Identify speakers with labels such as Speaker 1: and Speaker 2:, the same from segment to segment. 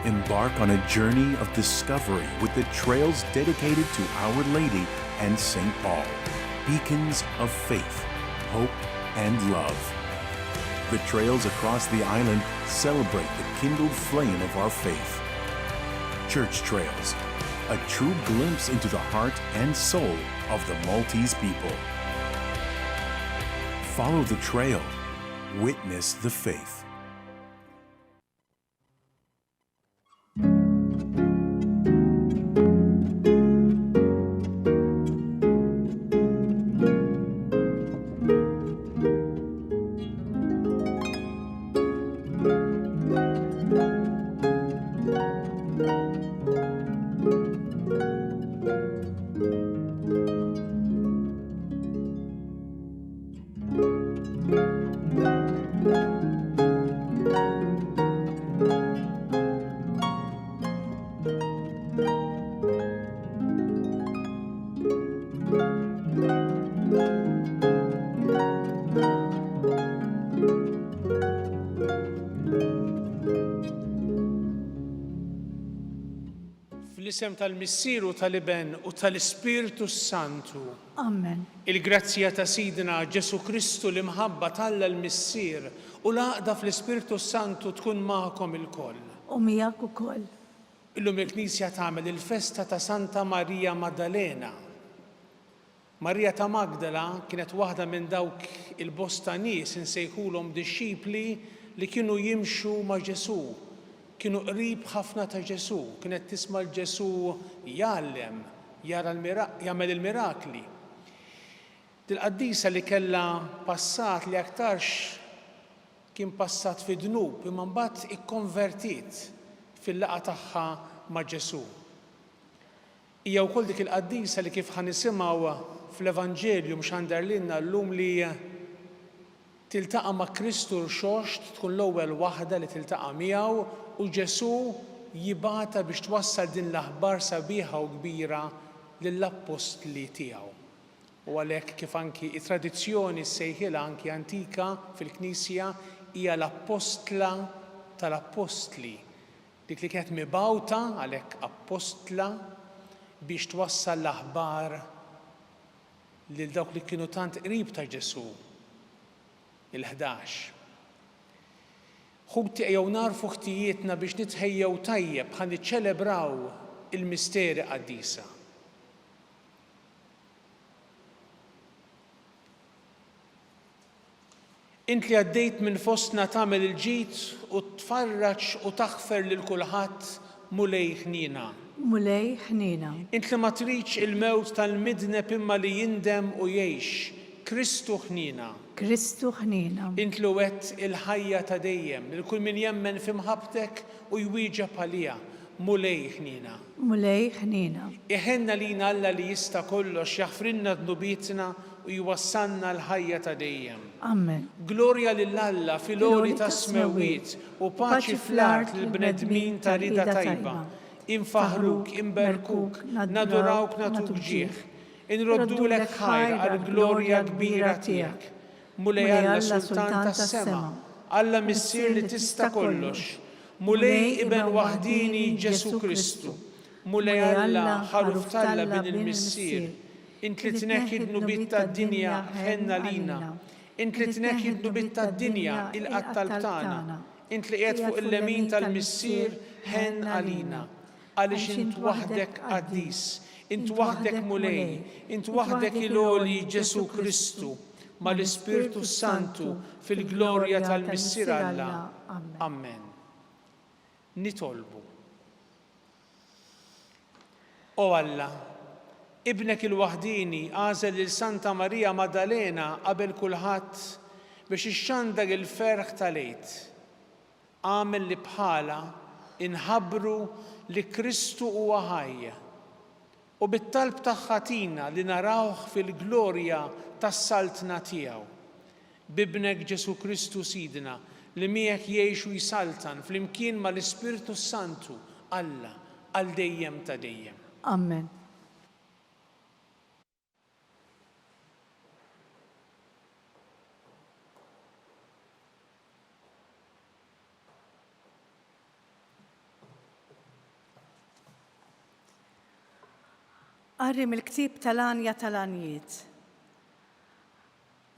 Speaker 1: Embark on a journey of discovery with the trails dedicated to Our Lady and St. Paul, beacons of faith, hope, and love. The trails across the island celebrate the kindled flame of our faith. Church Trails, a true glimpse into the heart and soul of the Maltese people. Follow the trail, witness the faith.
Speaker 2: Fl-isem tal-Missieru tal-Iben u tal-Ispiritu Santu.
Speaker 3: Amen.
Speaker 2: Il-grazzja ta' Sidna Ġesu Kristu l-imħabba Alla l-Missier u l-għaqda fl-Ispiritu Santu tkun magħkom ilkoll.
Speaker 3: U miegħek ukoll.
Speaker 2: Illum il-Knisja tagħmel il-festa ta' Santa Marija Maddalena. Marija ta' Magdala kienet waħda minn dawk il-bosta nies insejħulhom dixxipli li kienu jimxu ma' Ġesu. Kienu qrib ħafna ta' Ġesu, kienet tisma' l-Ġesu jgħallem, jagħmel il-mirakli. Dil-qaddisa li kellha passat li aktarx kien passat fi dnub, imma mbagħad ikkonvertit fil-laqgħa tagħha ma' Ġesu. Hija wkoll dik il-qaddisa li kif ħanisimgħu fl-Evanġelju mhux ħanderlilna llum li tiltaqa' ma' Kristu l-xoxt tkun l-ewwel waħda li tiltaqa' miegħu u Ġesu jibgħatha biex twassal din l-aħbar sabiħa u kbira lill-apostli tiegħu. U għalhekk kif anki t-tradizzjoni ssejħilha anki antika fil-Knisja hija l-Apostla tal-Apostli. Dik li kienet mibgħuta għalhekk apostla biex twassal l-aħbar lil dawk li kienu tant qrib ta' Ġesu, il-11. Ħubti ejjew narfu ħtijietna biex nitħejjew tajjeb ħan niċċelebraw il-misteri qaddisa. Int li għaddejt minn fostna tagħmel il-ġid u tfarraġ u taħfer lil kulħadd mulej ħnina.
Speaker 3: Mulej ħnina.
Speaker 2: Int li ma tridx il-mewt tal-midneb imma li jindem u jgħix. Kristu ħnina.
Speaker 3: Kristu ħnina.
Speaker 2: Int li wett il-ħajja ta' dejjem, lil kull min jemmen f'imħabtek u jwieġeb għaliha. Mulej ħnina.
Speaker 3: Mulej ħnina.
Speaker 2: Iħenna lina Alla li jista' kollox jaħfrilna dnubietna u jwassalna l-ħajja ta' dejjem.
Speaker 3: Amen.
Speaker 2: Glorja lill-Alla fil-għoli ta' smewiet u paċi fl-art lill-bnedmin ta' rida tajba. Infaħruk, inberkuk, nadurawk natuk ġieħ. Inroddulek ħajr għal-glorja kbira tiegħek. Mulej Alla Sultan tas-sema, Alla Missier li tista' kollox. Mulej Iben waħdini Ġesu Kristu. Mulej Alla ħaruf Alla bin il-Missier. Int li tneħħi d-nubiet tad-dinja ħenna lina. Int li tneħħi d-nubiet tad-dinja il-qattal tagħna. Int li qiegħed fuq il-lemin tal-Missier ħen għalina. Għaliex int waħdek qaddis, int waħdek mulej, int waħdek il-għoli Ġesu Kristu, ma l-Ispirtu Santu fil-glorja tal-Missier Alla. Amen. Nitolbu. O Alla, Ibnek il-waħdini għażel lil Santa Marija Maddalena qabel kulħadd biex ixxandaq il-ferħ tal-Għid. Għamel li bħala inħabbru li Kristu huwa ħaj. U bit-talb tagħha tina li narawh fil-glorja tas-saltna tiegħu. Bibnek Ġesu Kristu Sidna li miegħek jgħix u jsaltan flimkien mal-Ispirtu Santu Alla għal dejjem ta' dejjem.
Speaker 3: Amen. Qari mill-ktieb tal-Anja tal-Anjiet.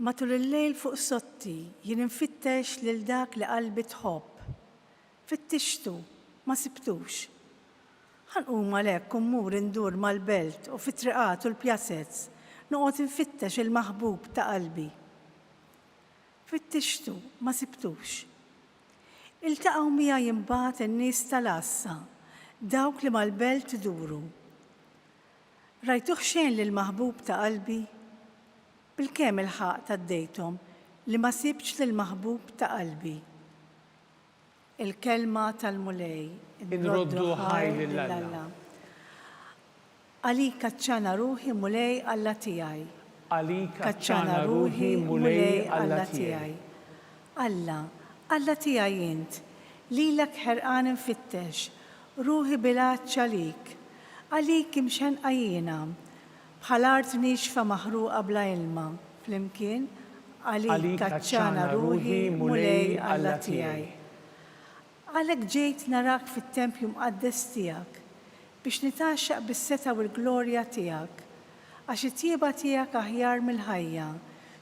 Speaker 3: Matul il-lejl fuq sotti jien infittex lil dak li qalbi tħobb. Fittixtu, ma sibtux. Ħanqum għalhekk u mmur indur mal-belt u fit-triqat u l-pjazezz noqgħod infittex il-maħbub ta' qalbi. Fittixtu, ma sibtux. Iltaqgħu miegħi imbagħad in-nies tal-Assa, dawk li mal-belt iduru. Rajtuh xejn lill-maħbub ta' qalbi? Bilkemm il-ħaq tad-dejthom li ma sibx lill-maħbub ta' qalbi. Il-kelma tal-mulej
Speaker 2: Inroddu ħaj lill-Alla.
Speaker 3: Għalik kaċċana ruħi mulej Alla tiegħi.
Speaker 2: Għalik kaċċana ruħi mulej Alla tiegħi.
Speaker 3: Alla tiegħi int, lilek ħerqan infittex, ruħi bilaċċa għalik. Għalik imxen qajjina, bħal art nixfa maħruqa bla ilma, flimkien għalik kaċċana ruħi mulej Alla tiegħi. Għalek ġejt narak fit-tempju mqaddes tiegħek biex nitaxxaq bis-seta u l-glorja tiegħek, għax it-tjieba tiegħek aħjar mill-ħajja,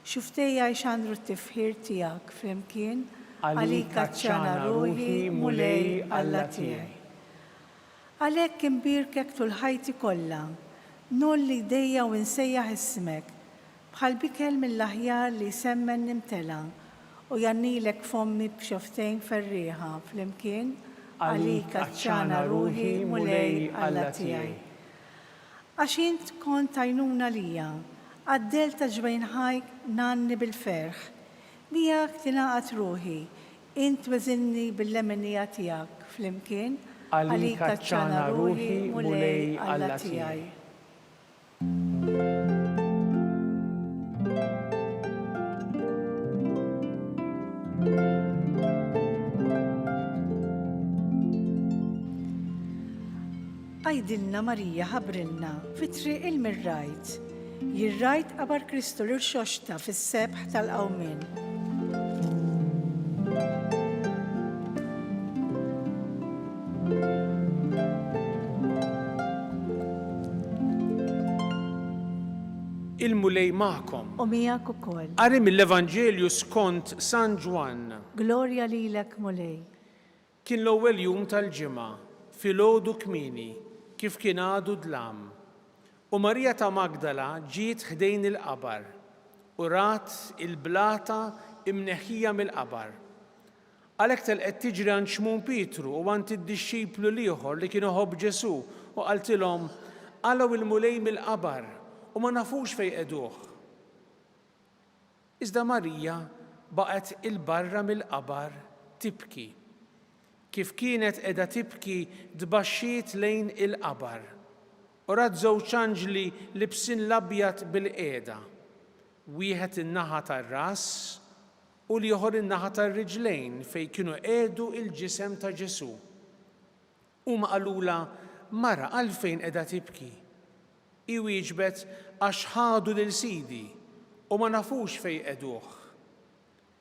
Speaker 3: xuftejja jxandru t-tifħir tiegħek flimkien għalik kaċċana ruħi mulej Alla tiegħi. Għalhekk imbirkek tul ħajti kollha, nolli jdejja u nsejjaħ ismek, bħal bikel mill-aħjar li semmen nimtela u jannilek fommi b'xoftejn ferrieħa flimkien għalik kaċċana ruħi mulej Alla tiegħi. Għax int kont għajnuna lija, għaddel ta' ġbejn ħajk nanni bil-ferħ, miegħek tingħaqad ruħi, int weżinni bil-lemenija tiegħek flimkien għalik kaċċana ruħi mulej Alla tiegħi. Għajdilna Marija ħabrilna fit-triq il-mirrajt, jirrajt qabar Kristu l-irxoxta fis-sebħ tal-qawmien.
Speaker 2: Il-mulej magħkom.
Speaker 3: U miegħek ukoll.
Speaker 2: Qari mill-Evanġelju skont San Ġwan.
Speaker 3: Glorja lilek mulej.
Speaker 2: Kien l-ewwel jum tal-ġimgħa, filgħodu kmieni, kif kien għadu dlam. U Marija ta' Magdala ġiet ħdejn il-qabar u rat il-blata imneħħija mill-qabar. Għalhekk telqet tiġri għand Xmun Pietru u għand id-dixxiplu ieħor li kienu ħobb Ġesu u qaltilhom qalgħu il-mulej mill-qabar u ma nafux fejn qeduh. Iżda Marija baqgħet il-barra mill-qabar tibki. Kif kienet qiegħda tibki tbaxxiet lejn il-qabar. U rat żewġ anġli libsin l-abjad bil-qiegħda. Wieħed in-naħa tar-ras u l-ieħor in-naħa tar-riġlejn fejn kienu qiegħdu il-ġisem ta' Ġesu. Huma qalula Mara għalfejn qiegħda tibki. Iwieġbet għax ħadu lil Sidi u ma nafux fejn qeduh.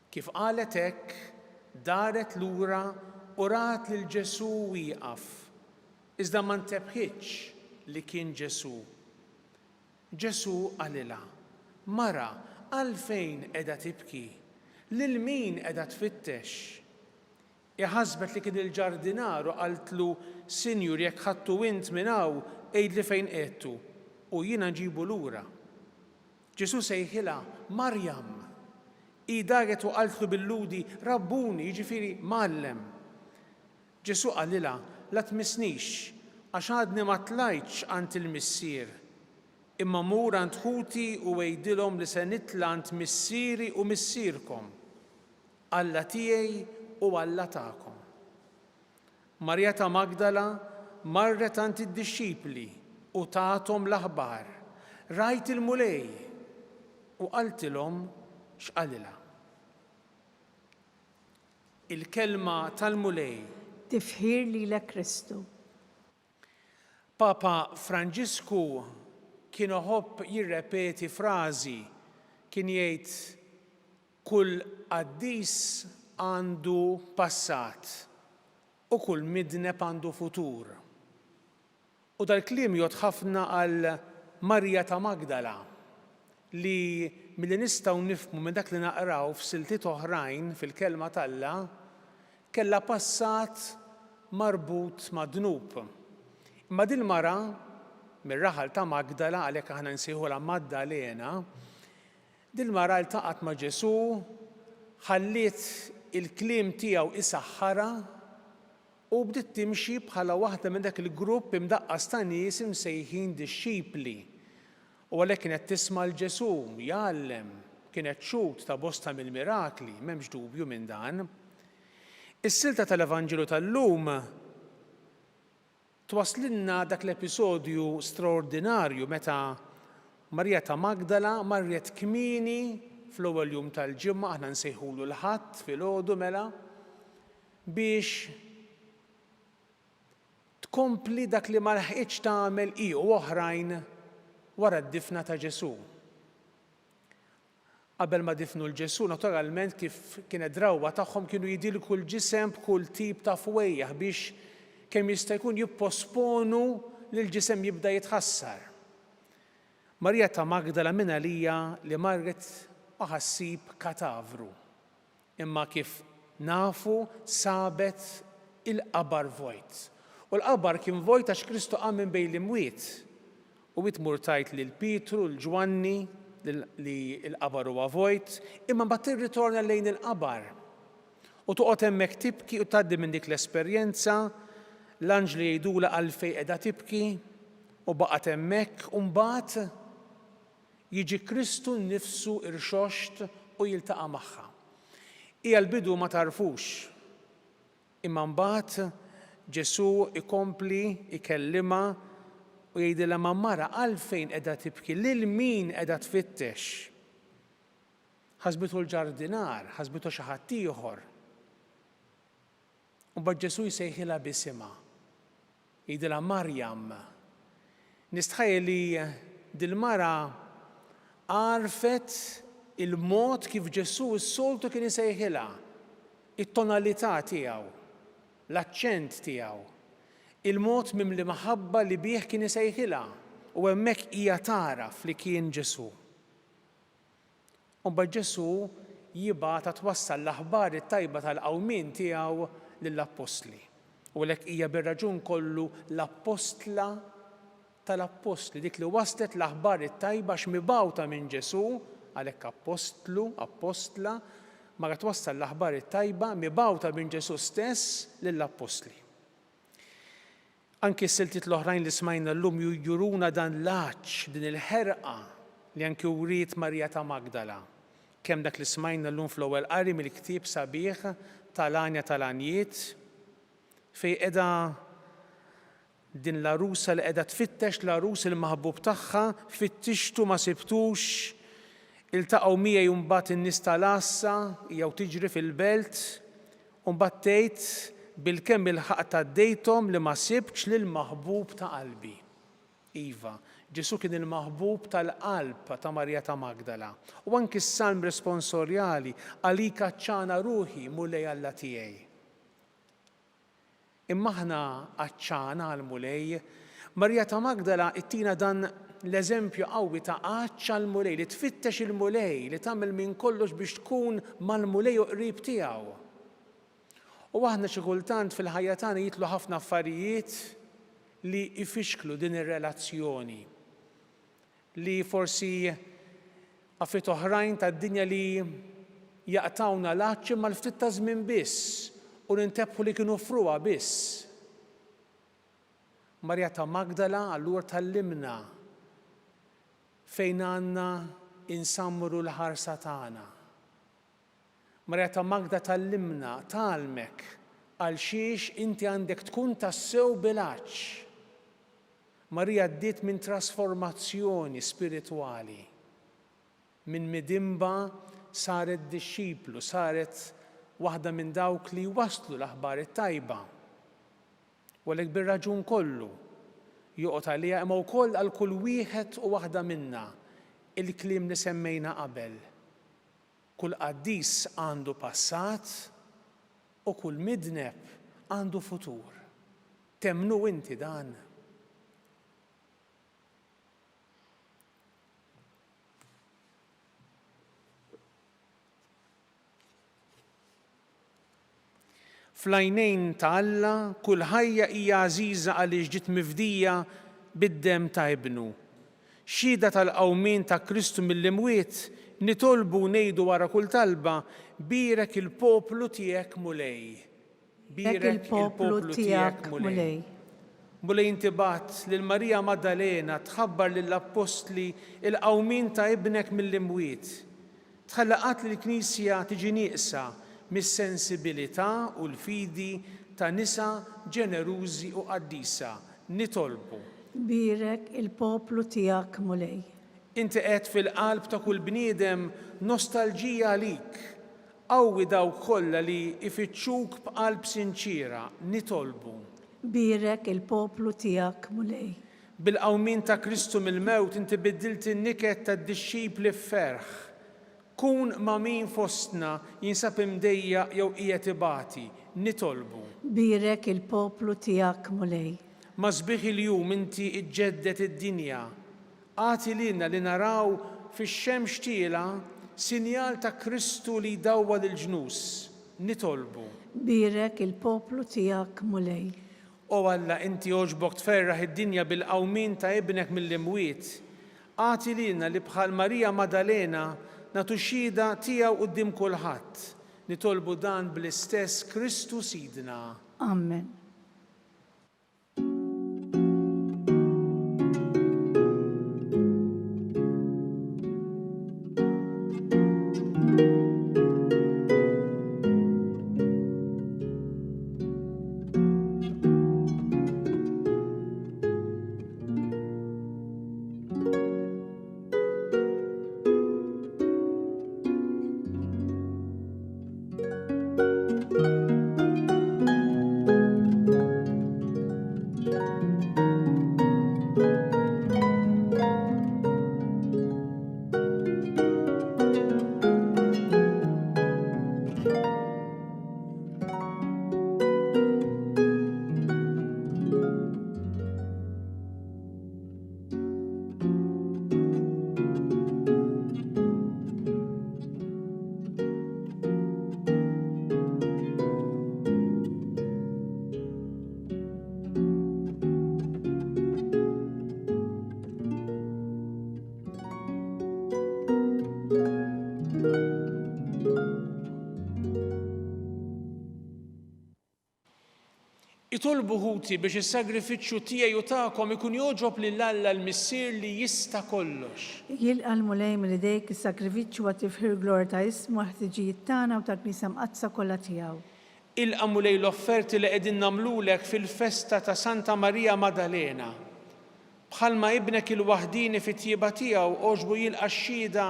Speaker 2: Kif qalet hekk, daret lura u rat lil Ġesu wieqaf, iżda ma ntebħitx li kien Ġesu. Ġesu qalilha, Mara, għalfejn qiegħda tibki? Lil min qiegħda tfittex? Iħassbet li kien il-ġardinar u qaltlu, Sinjur, jekk ħadtu int minn hawn, għidli fejn qiegħdu u jiena nġibu lura. Ġesu sejħilha Marjam. I daret u qaltlu bil-ludi Rabbuni, jiġifieri Mgħallem. Ġesu qalilha la tmissnix għax għadni ma tlajtx għand il-missier, imma mur għand ħuti u ngħidilhom li se nitla' għand missieri u missierkom, Alla tiegħi u Alla tagħkom. Marja ta' Magdala marret għand id-dixxipli u tagħthom l-aħbar. Rajt il-mulej u qaltilhom x'qalilha. Il-kelma tal-mulej.
Speaker 3: Tifħir lilek Kristu.
Speaker 2: Papa Franġisku kien iħobb jirrepeti frażi, kien jgħid kull qaddis għandu passat u kull midneb għandu futur. U dal-kliem jgħod ħafna għal Marja ta' Magdala li milli nistgħu nifhmu minn dak li naqraw f'siltiet oħrajn fil-kelma talla kellha passat marbut ma' dnub. Imma din mara mir-raħal ta' Magdala għalhekk aħna nsejħulha Maddalena, din mara ltaqat ma' Ġesu, ħalliet il-kliem tiegħu isaħħarha u bdiet timxi bħala waħda minn dak il-grupp imdaqqas ta' nies imsejħin dixxipli. U għalhekk kienet tisma' l-Ġesu jgħallem, kienet xhud ta' bosta mill-mirakli, m'hemmx dubju minn dan. Is-silta tal-Evanġelu tal-lum twaslilna dak l-episodju straordinarju meta Marja ta' Magdala marret kmieni fl-ewwel jum tal-ġimgħa, aħna nsejħulu l-ħadd filgħodu mela, biex tkompli dak li ma laħqitx tagħmel hi u oħrajn wara d-difna ta' Ġesu. Qabel ma difnu l-Ġesu, naturalment kif kienet drawwa tagħhom kienu jidilku l-ġisem b'kull tip ta' fwejjaħ biex kemm jista' jkun jipposponu li l-ġisem jibda jitħassar. Marja ta' Magdala minn għalija li marret ma ħassib katavru. Imma kif nafu sabet il-qabar vojt. U l-qabar kien vojt għax Kristu qam minn bejn l-imwiet. U tmur tajt lil Pietru, l-Ġwanni li l-qabar huwa vojt, imma mbagħad tirritorna lejn il-qabar. U toqgħod hemmhekk tibki u tgħaddi minn dik l-esperjenza, l-anġli jgħidula għalfejn qiegħda tibki u baqgħet hemmhekk u mbagħad jiġi Kristu nnifsu irxoxt u jiltaqa' magħha. Hija l-bidu ma tarfux, imma mbagħad Ġesu ikompli ikellimha u jgħidilha ma' mara għalfejn qiegħda tibki, lil min qiegħda tfittex. Ħasbitu l-ġardinar, ħasbitu xi ħadd ieħor. U mbagħad Ġesu jsejħilha b'isimha. Jgħidilha Marjam. Nistħajjel li dil-mara għarfet il-mod kif Ġesu s-soltu kien isejħilha, it-tonalità tiegħu, l-aċċent tiegħu, il-mod mimli maħabba li bih kien isejħilha u hemmhekk hija taraf li kien Ġesu. U mbagħad Ġesu jibgħat twassal l-aħbar it-tajba tal-qawmien tiegħu lill-Apostli. U lek hija bir-raġun kollu l-Apostla tal-Apostli, dik li waslet l-aħbar it-tajba x'mibgħuta minn Ġesu, għalhekk apostlu, apostla, ma qed twassal l-aħbar it-tajba mibgħuta minn Ġesu stess lill-Apostli. Anki s-siltiet l-oħrajn li smajna llum juruna dan l-għaġġ, din il-ħerqa li anki wriet Marja ta' Magdala. Kemm dak li smajna llum fl-ewwel qari mill-ktieb sabiħ tal-Anja tal-Anjiet fejn qiegħda din l-arusa li qiegħda tfittex l-arus il-maħbub tagħha, fittixtu ma sibtux, iltaqgħu miegħi mbagħad in-nies tal-għassa jew tiġri fil-belt u mbagħad tgħid bil-kemm il-ħaqt għaddejthom li ma sibtx lill-maħbub ta' qalbi. Iva, Ġesu kien il-maħbub tal-qalb ta' Marja ta' Magdala. U anki s-salm responsorjali għalik aċċana ruħi mulej Alla tiegħi. Imma aħna aċċana għall-mulej, Marja ta' Magdala ittina dan l-eżempju qawwi ta' għaċċa l-mulej, li tfittex il-mulej, li tagħmel minn kollox biex tkun mal-mulej u qrib tiegħu. U aħna xi kultant fil-ħajja tagħna jitlu ħafna affarijiet li ifixklu din ir-relazzjoni. Li forsi affarijiet oħrajn tad-dinja li jaqtawna l-għaċċ imma l-ftit ta' żmien biss u nintebħu li kienu fruha biss. Marja ta' Magdala allura tallimna fejn għandna insammru l-ħarsa tagħna. Marja ta' Magda tallimna talmek għal xiex inti għandek tkun tassew bilanċ. Marija ddiet minn trasformazzjoni spiritwali. Minn midimba saret dixxiplu, saret waħda minn dawk li waslu l-aħbar it-tajba. U għalhekk bir-raġun kollu joqgħod għaliha imma wkoll għal kull wieħed u waħda minna il-kliem li semmejna qabel. Kull qaddis għandu passat u kull midneb għandu futur. Temnu inti dan. Fl-għajnejn ta' Alla kull ħajja hija għażiża għaliex ġiet mifdija bid-demm ta' ibnu. Xhieda tal-qawmien ta' Kristu mill-imwiet nitolbu ngħidu wara kull talba birek il-poplu tiegħek mulej.
Speaker 3: Birek il-poplu tiegħek mulej.
Speaker 2: Mulej intibat lil Marija Maddalena tħabbar lill-Apostli il-qawmien ta' ibnek mill-imwiet. Tħallaqat li l-Knisja tiġi nieqsa mis-sensibilità u l-fidi ta' nisa ġenerużi u qaddisa. Nitolbu.
Speaker 3: Birek il-poplu tiegħek mulej.
Speaker 2: Inti qed fil-qalb ta' kull bniedem nostalġija għalik. Qawwi dawk kollha li ifittxuk b'qalb sinċira. Nitolbu.
Speaker 3: Birek il-poplu tiegħek mulej.
Speaker 2: Bil-qawmien ta' Kristu mill-mewt inti biddilt in-niket tad-dixxipli f'ferħ. Kun ma' min fostna jinsab imdejjaq jew qiegħed ibati. Nitolbu.
Speaker 3: Birek il-poplu tiegħek mulej.
Speaker 2: Ma' sbieħ il-jum inti iġġeddet id-dinja. Għati lilna li naraw fix-xemx tiela sinjal ta' Kristu li jdawwad il-ġnus. Nitolbu.
Speaker 3: Birek il-poplu tiegħek mulej.
Speaker 2: O Alla inti oġbok tferraħ id-dinja bil-qawmien ta' ibnek mill-imwiet. Għati lilna li bħal Marija Maddalena nagħtu xhieda tiegħu quddiem kulħadd. Nitolbu dan bl-istess Kristu Sidna.
Speaker 3: Amen.
Speaker 2: Itolbu ħuti biex is-sagrifiċċju tiegħi u tagħkom ikun jogħġob lil Alla l-Missier li jista' kollox.
Speaker 3: Jilqa' l-mulej mill-idejk is-sagrifiċċju għat tifħir glor ta' ismu ħtiġijiet tagħna u tal-Knisja mqazza kollha tiegħu.
Speaker 2: Ilqa' mulej l-offerti li qegħdin nagħmlulek fil-festa ta' Santa Marija Maddalena. Bħalma ibnek il-waħdini fit-tjieba tiegħu oġbu jilqa' x-xhieda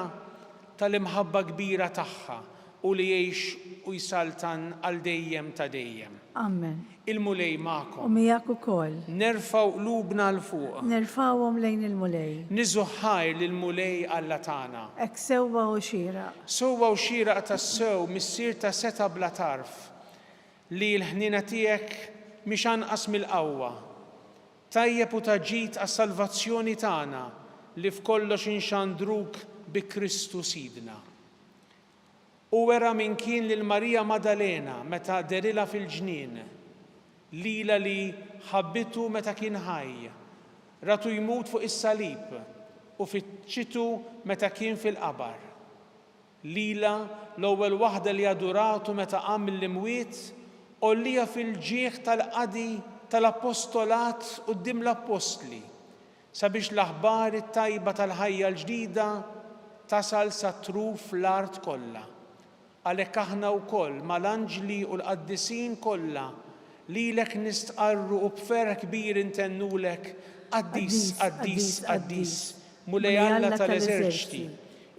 Speaker 2: tal-imħabba kbira tagħha u li jgħix u jsaltan għal dejjem ta' dejjem.
Speaker 3: Amen.
Speaker 2: Il-mulej
Speaker 3: U
Speaker 2: magħkom.
Speaker 3: miegħek ukoll.
Speaker 2: Nerfgħu qlubna l fuq.
Speaker 3: Nerfawhom lejn il-mulej.
Speaker 2: Niżu ħajr lill-mulej Alla tagħna.
Speaker 3: Hekk sewwa u xieraq.
Speaker 2: Sewwa u xieraq tas-sew missier ta' seta' bla tarf li l-ħnina tiegħek mhix anqas mill-qawwa. Tajjeb u taġid għas-salvazzjoni tagħna li f'kollox inxandruk bi Kristu Sidna. U wera min kien lil Marija Maddalena meta derilha fil-ġnien, lila li ħabbitu meta kien ħaj, ratu jmut fuq is-salib u fiċċitu meta kien fil-qabar. Lila l-ewwel waħda li aduratu meta qam mill-imwiet u lija fil-ġieħ tal-qadi tal-appostolat quddiem l-apostli sabiex l-aħbar it-tajba tal-ħajja l-ġdida tasal sa truf l-art kollha. Għalhekk aħna wkoll mal-anġli u l-qaddisin kollha lilek nistqarru u b'ferħ kbir intennulek qaddis, qaddis, qaddis, mulej Alla tal-eżerċiti,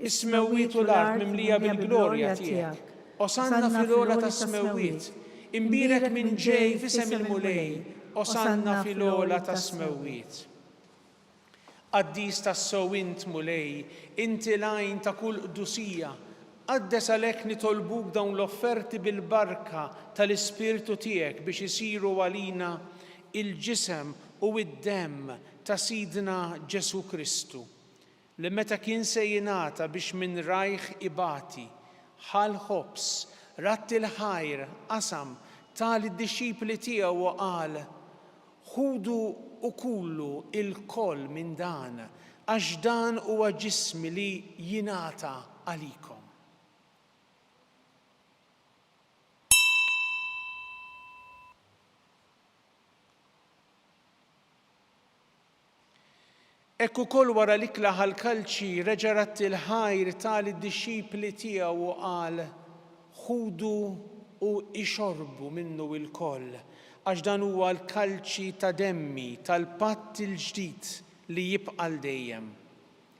Speaker 2: is-smewwiet u l-art mimlija bil-glorja tiegħek. Osanna fil-ola tas-smewwiet, imbirek minn ġej f'isem il-mulej, osanna fil-ola tas-smewwiet. Qaddis tas-sewwint mulej, inti lajn ta' kull qdusija, qaddes għalhekk nitolbuk dawn l-offerti bil-barka tal-Ispirtu tiegħek biex isiru għalina il-ġisem u id-demm ta' Sidna Ġesu Kristu, li meta kien se jingħata biex minn rajħ ibati, ħal ħobs, ratti l-ħajr, qasam, tal-disċipli tiegħu u qal: ħudu u kullu il-koll minn dan, għax dan huwa ġismi li jingħata għalikom. Hekk ukoll wara l-ikla ħall-kalċi reġa' ratti l-ħajr tal-disċipli tiegħu u qal: ħudu u ixorbu minnu il-koll, għax dan huwa l-kalċi ta' demmi tal-patt il-ġdid li jibqa' dejjem.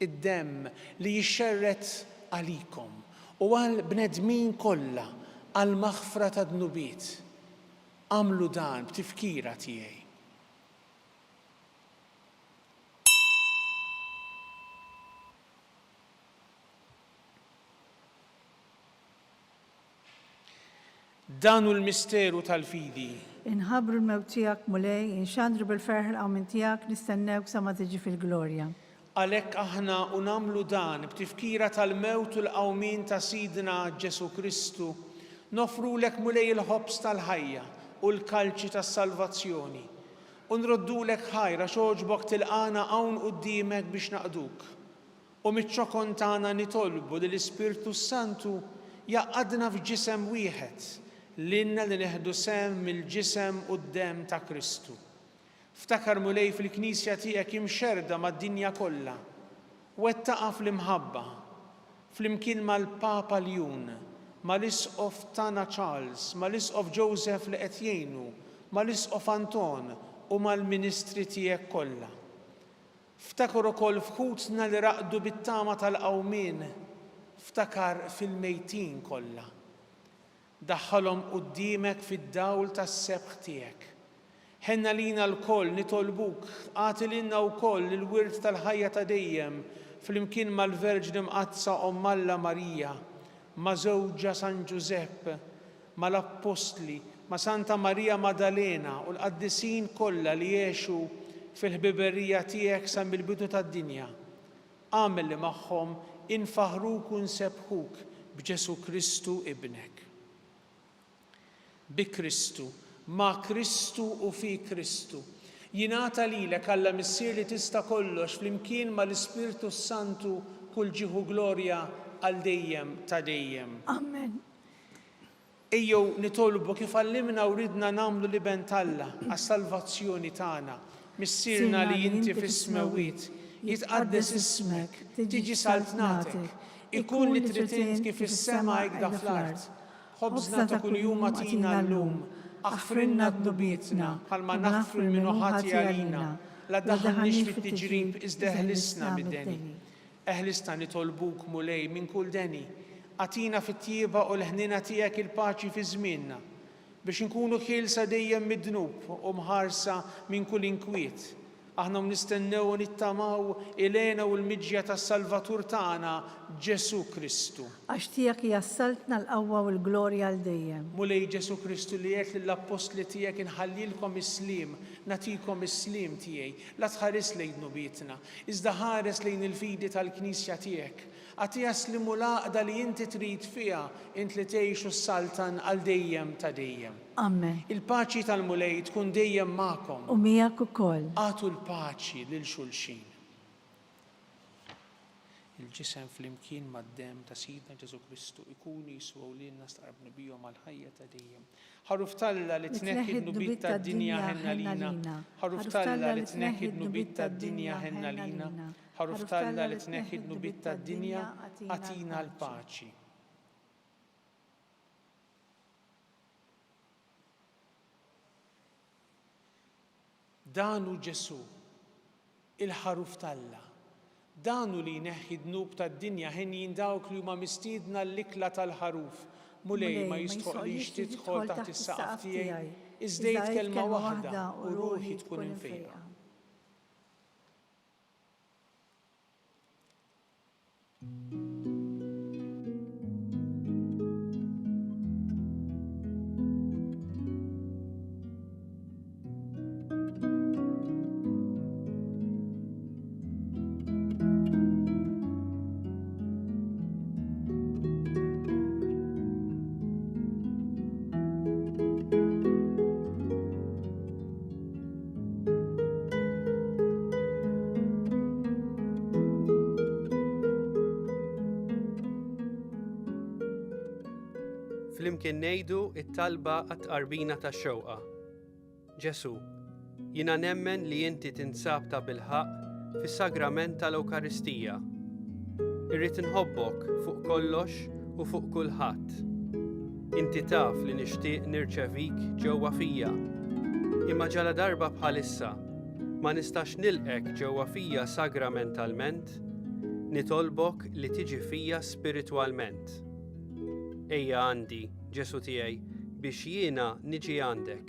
Speaker 2: Id-demm li jixxerret għalikom u għal bnedmin kollha għal maħfra ta' dnubiet. Għamlu dan b'tifkira tiegħi. Dan hu l-misteru tal-fidi.
Speaker 3: Inħabru l-mewt tiegħek mulej, inxandru bil-ferħ il-qawmin tiegħek, nistennewk sa ma tiġi fil-glorja.
Speaker 2: Għalhekk aħna u nagħmlu dan b'tifkira tal-mewt u l-qawmin ta' Sidna Ġesu Kristu, nofrulek mulej il-ħobs tal-ħajja u l-kalċi tas-salvazzjoni. U nroddulek ħajra xogħġbok tilqana hawn quddiemek biex naqduk. U miċ-ċokon tagħna nitolbu li l-Ispirtu Santu jaqgħadna f'ġisem wieħed l-inna li neħdu sem mill-ġisem u d-dem ta' Kristu. Ftakar mulej fil-Knisja tiegħek imxerda mad-dinja kollha, wettaqa fl-imħabba, fl-imkien mal-Papa Ljun, mal-Isqof tagħna Charles, mal-Isqof Joseph li qed jgħinu, mal-Isqof Anton u mal-Ministri tiegħek kollha. Ftakar ukoll f'ħutna li raqdu bit-tama tal-qawmien, ftakar fil-mejtin kollha. Daħħalhom quddiemek fid-dawl tas-sebħ tiegħek. Ħenna lina l-koll nitolbuk, għati lilna wkoll il-wirt tal-ħajja ta' dejjem fl-imkien mal-Verġni Mqazza Omm Alla Marija, ma' żewġa San Giuseppe, mal-Apostli, ma' Santa Marija Maddalena u l-qaddisin kollha li jgħixu fil-ħbiberija tiegħek sa mill-bidu tad-dinja. Għamel li magħhom infaħruk u nsebħuk b'Ġesu Kristu ibnek. Bi Kristu, ma' Kristu u fi Kristu. Jingħata lilek Alla missier li tista' kollox flimkien mal-Ispirtu Santu kull ġieħu glorja għal dejjem ta' dejjem.
Speaker 3: Amen.
Speaker 2: Ejjew nitolbu kif għallimna u ridna nagħmlu liben Alla għas-salvazzjoni tagħna. Missierna li inti fis-smawiet, jitqaddes ismek, tiġi saltnatek, ikun li trid int kif is-sema hekk fl-art. ħobżna ta' kuljum agħtina llum, aħfrilna dnubietna bħalma naħfru l-minuħati għalina, la daħħalniex fit-tiġrib iżda eħlisna mid-deni. Eħlisna nitolbuk mulej minn kull deni, agħtina fit-tjieba u l-ħnina tiegħek il-paċi fi żmienna, biex inkunu ħielsa dejjem mid-dnub u mħarsa minn kull inkwiet. Aħna nistennew u nittamaw ilena u l-miġja tas-Salvatur tagħna Ġesu Kristu.
Speaker 3: Għax tiegħek jassaltna l-qawwa u l-glorja għal dejjem.
Speaker 2: Mulej Ġesu Kristu li qed lill-Apostli tiegħek inħallilkom is-slim, nagħtikom is-slim tiegħi, la tħares lejn dnubietna, iżda ħares lejn il-fidi tal-Knisja tiegħek. Għatiha slimu l-għaqda li inti trid fiha int li tgħixu s-saltan għal dejjem ta' dejjem.
Speaker 3: Amen.
Speaker 2: Il-paċi tal-mulej tkun dejjem magħkom.
Speaker 3: U miegħek ukoll.
Speaker 2: Għatu l-paċi lil xulxin. Il-ġisem fl-imkien mad-dem ta' Sidna Ġesu Kristu ikunu jiswew lilna staqrabna bihom għall-ħajja ta' dejjem. Ħaruf Talla li tneħħi d-nubit tad-dinja ħenna lina. Ħaruf Talla li tneħħi d-nubit tad-dinja ħenna lina. Ħaruf Talla li tneħħi d-nubit tad-dinja għatina l-paċi. Danu Ġesu, il-ħaruf Talla. Danu li jneħħi d-dnub tad-dinja ħen jindawk li huma mistiedna l-ikla tal-ħaruf. Mulej ma jistħoqlix tidħol taħt is-saqaf tiegħi, iżdejt kelma waħda u ruħi tkun infejqa.
Speaker 4: flimkien ngħidu t-talba għat-tqarbina tax-xewqa. Ġesu, jiena nemmen li inti tinsab ta' bilħaq fis-sagrament tal-Ewkaristija. Irrid inħobbok fuq kollox u fuq kulħadd. Inti taf li nixtieq nirċevik ġewwa fija. Imma ġala darba bħalissa ma nistax nilqek ġewwa fija sagramentalment, nitolbok li tiġi fija spiritwalment. Ejja għandi, Ġesu tiegħi, biex jiena niġi għandek.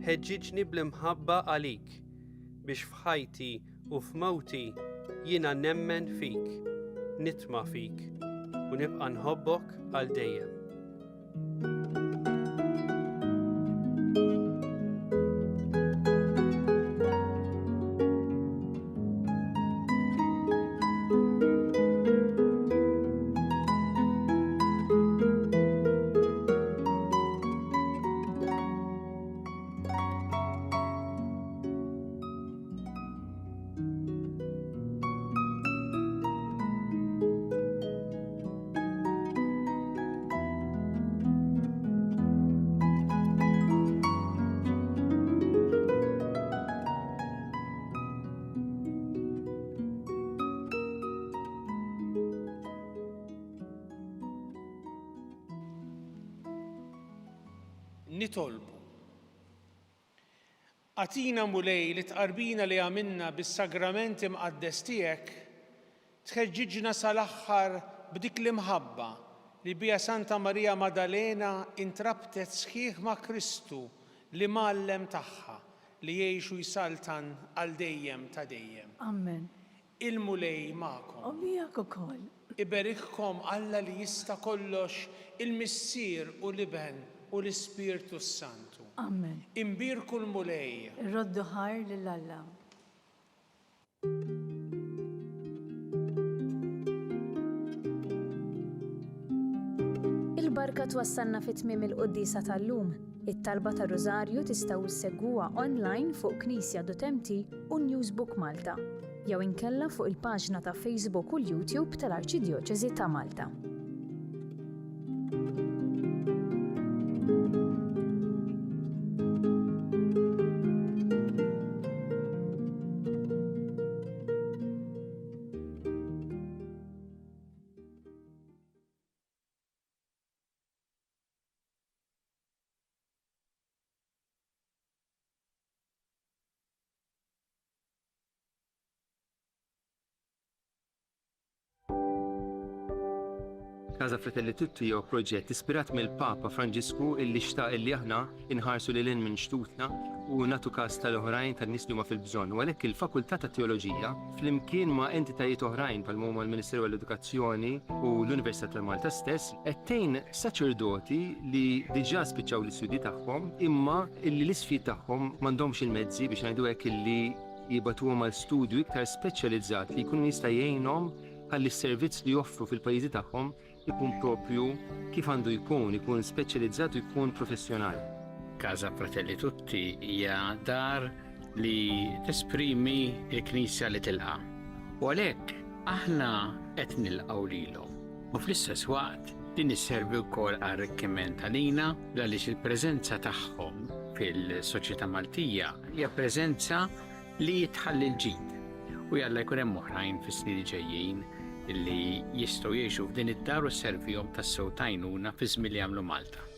Speaker 4: Ħeġġiġni bl-imħabba għalik, biex f'ħajti u f'mewti jiena nemmen fik, nitma' fik u nibqa' nħobbok għal dejjem.
Speaker 2: Nitolbu. Għatina mulej li tqarbina li għamilna bis-sagramenti mqaddes tiegħek tħeġġiġna sal-aħħar b'dik l-imħabba li bija Santa Marija Maddalena intrabtet sħiħ ma' Kristu li mgħallem tagħha li jgħixu jsaltan għal dejjem ta' dejjem.
Speaker 3: Amen.
Speaker 2: Il-mulej magħkom.
Speaker 3: U miegħek ukoll.
Speaker 2: Iberikkom Alla li jista' kollox il-Missier u l-Iben u l-Ispirtu Santu.
Speaker 3: Amen.
Speaker 2: Imbirku l-mulej.
Speaker 3: Irroddu ħar lil Alla.
Speaker 5: Il-barka twassalna fit-tmiem il-Qudiesa tal-lum. It-talba tar-Rożarju tistgħu issegwuha online fuq Knisja.mt u Newsbook Malta, jew inkella fuq il-paġna ta' Facebook u l-YouTube tal-Arċidjoċeżi ta' Malta.
Speaker 6: Casa Fratelli Tutti jew proġett ispirat mill-Papa Franġisku illi xtaq illi aħna inħarsu lil hinn minn xtutna u nagħtu każ tal-oħrajn tan-nies li huma fil-bżonn. U għalhekk il-Fakultà tat-Teoloġija flimkien ma' entitajiet oħrajn bħal huma l-Ministeru għall-Edukazzjoni u l-Università tal-Malta stess qed tgħin saċerdoti li diġà spiċċaw l-istudji tagħhom imma illi l-isfid tagħhom m'għandhomx il-mezzi biex ngħidu hekk illi jibatuhom għal studju iktar speċjalizzat li jkunu jista' jgħinhom ħalli s-servizz li joffru fil-pajjiżi tagħhom ikun propju kif għandu jkun speċjalizzat u jkun professjonali.
Speaker 7: Casa Fratelli Tutti hija dar li tesprimi l-Knisja li tilqa'. U għalhekk aħna qed nilqgħu lilhom. U fl-istess waqt din isservi wkoll għar-arricchiment għalina għaliex il-preżenza tagħhom fil-soċjetà Maltija hija preżenza li tħalli l-ġid. U jalla jkun hemm oħrajn fis-snin ġejjin illi jistgħu jgħixu f'din id-dar u sservihom tas-sew tajnuna fi żmien li jagħmlu Malta.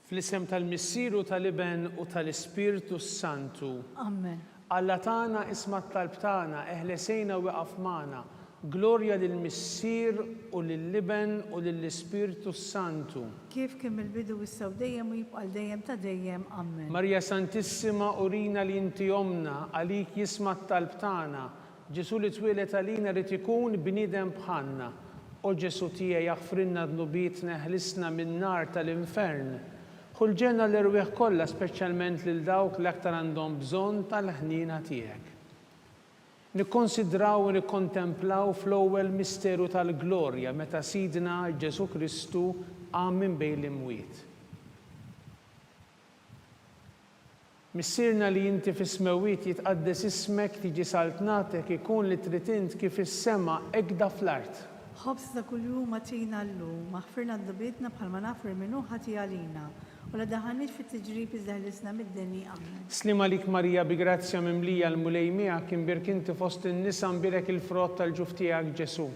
Speaker 2: Fl-isem tal-Missieru tal-Iben u tal-Ispirtu Santu.
Speaker 3: Amen.
Speaker 2: Alla tagħna isma' t-talb tagħna eħlesejna wieqaf magħna. Glorja lill-Missier u lill-Iben u lill-Ispirtu Santu.
Speaker 3: Kif kemm il-bidu issa dejjem u jibqa' dejjem ta' dejjem. Amen.
Speaker 2: Marja Santissima urina li inti omna għalik jisma' t-talb tagħna. Ġesu li twieled għalina rid ikun bniedem bħalna. O Ġesu tiegħi jaħfrinna dnubietna ħlisna min-nar tal-infern. Ħulġenna l-irwieħ kollha speċjalment lil dawk li aktar għandhom bżonn tal-ħnina tiegħek. Nikkonsidraw u nikkontemplaw fl-ewwel misteru tal-glorja meta Sidna Ġesu Kristu qam minn bejn l-imwiet. Missirna li inti fis-smewiet jitqaddes ismek tiġi saltnatek ikun li trid int kif is-sema ekda fl-art.
Speaker 3: ħobs ta' kuljum atina llum, aħfirna d-dubietna bħalma nafri minnu ħati għalina, u la daħanit fit-tiġrib iżdaħlisna mid-deni amen.
Speaker 2: Slim għalik Marija bi grazzja mimlija l-mulej miegħek imbirk inti fost in-nisa mbirek il-frott tal-ġuf tiegħek Ġesu.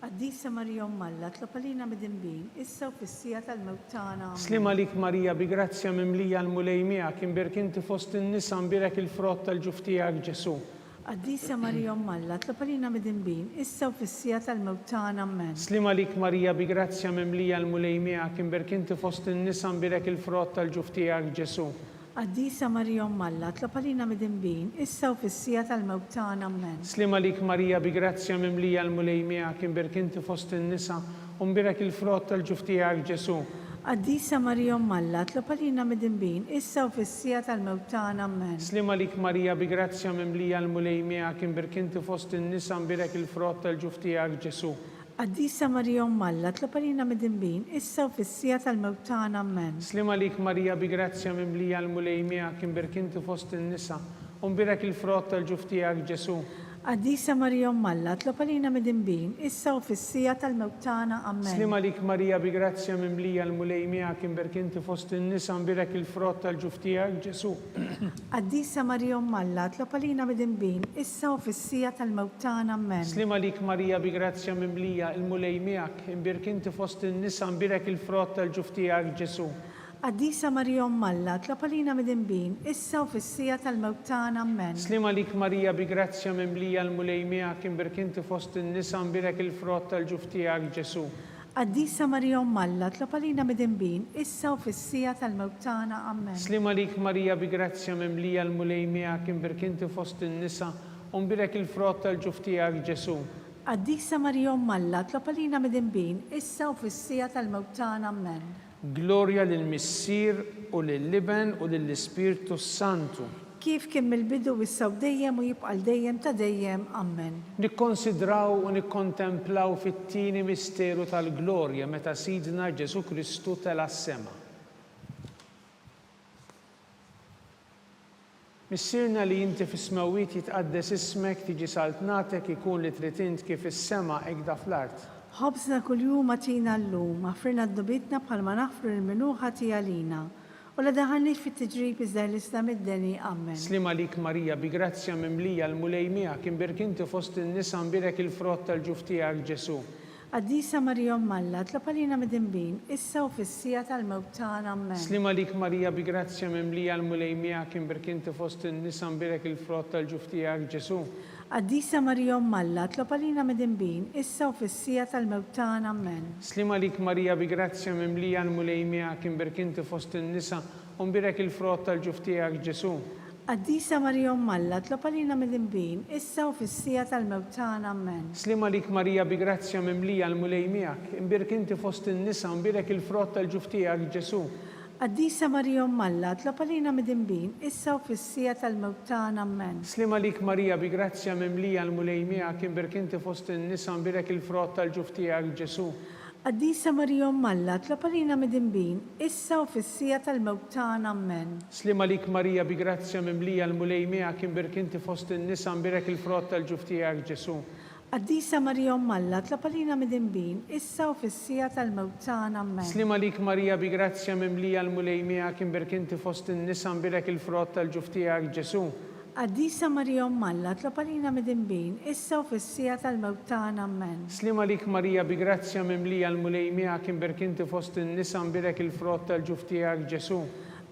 Speaker 3: Qaddisa Marija Malla, tlopalina mid-imbin, issa u fissija tal-mewt tagħna.
Speaker 2: Slim għalik Marija bi grazzja mimlija l-mulej miegħek imbirk inti fost in-nisa mbirek il-frott tal-ġuf tiegħek Ġesu.
Speaker 3: Qaddisa Marija Malla, tlopalina mid-imbin, issa u fissija tal-mewt tagħna amen.
Speaker 2: Slim għalik Marija bi grazzja mimlija l-mulej miegħek imbirk inti fost in-nisa mbirek il-frott tal-ġuf tiegħek Ġesu.
Speaker 3: Qaddisa Marija Malla, tlopalina mid-imbin, issa u fissija tal-mewt tagħna amen.
Speaker 2: Slim għalik Marija bi grazzja mimlija l-mulej miegħek imbirk inti fost in-nisa u mbirek il-frott tal-ġuf tiegħek Ġesu.
Speaker 3: Qaddisa Marija Malla, tlopalina mid-imbin, issa u fissija tal-mewt tagħna amen.
Speaker 2: Slim għalik Marija bi grazzja mimlija l-mulej miegħek imbirk inti fost in-nisa mbirek il-frott tal-ġuf tiegħek Ġesu.
Speaker 3: Qaddisa Marija Malla, tlopalina mid-imbin, issa u fissija tal-mewt tagħna amen.
Speaker 2: Slim għalik Marija bi grazzja mimlija l-mulej miegħek imbirk inti fost in-nisa u mbirek il-frott tal-ġuf tiegħek Ġesu.
Speaker 3: Qaddisa Marija Malla, tlopalina mid-imbin, issa u fissija tal-mewt tagħna amen.
Speaker 2: Slim għalik Marija bi grazzja mimlija l-mulej miegħek imbirk inti fost in-nisa mbirek il-frott tal-ġuf tiegħek Ġesu.
Speaker 3: Qaddisa Marija Malla, tlopalina mid-imbin, issa u fissija tal-mewt tagħna amen.
Speaker 2: Slim għalik Marija bi grazzja mimlija l-mulej miegħek imbirk inti fost in-nisa mbirek il-frott tal-ġuf tiegħek Ġesu.
Speaker 3: Qaddisa Marija Malla, tlopalina mid-imbin, issa u fissija tal-mewt tagħna amen.
Speaker 2: Slim għalik Marija bi grazzja mimlija l-mulej miegħek imbirk inti fost in-nisa mbirek il-frott tal-ġuf tiegħek Ġesu.
Speaker 3: Qaddisa Marija Malla, tlopalina mid-imbin, issa u fissija tal-mewt tagħna amen.
Speaker 2: Slim għalik Marija bi grazzja mimlija l-mulej miegħek imbirk inti fost in-nisa u mbirek il-frott tal-ġuf tiegħek Ġesu.
Speaker 3: Qaddisa Marija Malla, tlopalina mid-imbin, issa u fissija tal-mewt tagħna amen.
Speaker 2: Glorja lill-Missier u lill-Liben u lill-Ispirtu Santu.
Speaker 3: Kif kien mill-bidu issa u dejjem u jibqa' dejjem ta' dejjem amen.
Speaker 2: Nikkonsidraw u nikkontemplaw fit-tieni misteru tal-glorja meta Sidna Ġesu Kristu tela s-sema. Missirna li inti fis-smewiet jitqaddes ismek tiġi saltnatek ikun li trid int kif is-sema ekda fl-art.
Speaker 3: ħobsna kuljum atina llum, aħfirna d-dubitna bħalma naħfru l-minuħa tiegħalina, u la daħanniex fit-tiġrib iżdaħlisna mid-deni amen.
Speaker 2: Slim għalik Marija bi grazzja mimlija l-mulej miegħek imbirk inti fost in-nisa mbirek il-frott tal-ġuf tiegħek Ġesu.
Speaker 3: Qaddisa Marija Malla, tlopalina mid-imbin, issa u fissija tal-mewt tagħna amen.
Speaker 2: Slim għalik Marija bi grazzja mimlija l-mulej miegħek imbirk inti fost in-nisa mbirek il-frott tal-ġuf tiegħek Ġesu.
Speaker 3: Qaddisa Marija Malla, tlopalina mid-imbin, issa u fissija tal-mewt tagħna amen.
Speaker 2: Slim għalik Marija bi grazzja mimlija l-mulej miegħek imbirk inti fost in-nisa u mbirek il-frott tal-ġuf tiegħek Ġesu.
Speaker 3: Qaddisa Marija Malla, tlopalina mid-imbin, issa u fissija tal-mewt tagħna amen.
Speaker 2: Slim għalik Marija bi grazzja mimlija l-mulej miegħek imbirk inti fost in-nisa u mbirek il-frott tal-ġuf tiegħek Ġesu.
Speaker 3: Qaddisa Marija Malla, tlopalina mid-imbin, issa u fissija tal-mewt tagħna amen.
Speaker 2: Slim għalik Marija bi grazzja mimlija l-mulej miegħek imbirk inti fost in-nisa mbirek il-frott tal-ġuf tiegħek Ġesu.
Speaker 3: Qaddisa Marija Malla, tlopalina mid-imbin, issa u fissija tal-mewt tagħna amen.
Speaker 2: Slim għalik Marija bi grazzja mimlija l-mulej miegħek imbirk inti fost in-nisa mbirek il-frott tal-ġuf tiegħek Ġesu.
Speaker 3: Qaddisa Marija Malla, tlopalina mid-imbin, issa u fissija tal-mewt tagħna amen.
Speaker 2: Slim għalik Marija bi grazzja mimlija l-mulej miegħek imbirk inti fost in-nisa mbirek il-frott tal-ġuf tiegħek Ġesu.
Speaker 3: Qaddisa Marija Malla, tlopalina mid-imbin, issa u fissija tal-mewt tagħna amen.
Speaker 2: Slim għalik Marija bi grazzja mimlija l-mulej miegħek imbirk inti fost in-nisa mbirek il-frott tal-ġuf tiegħek Ġesu.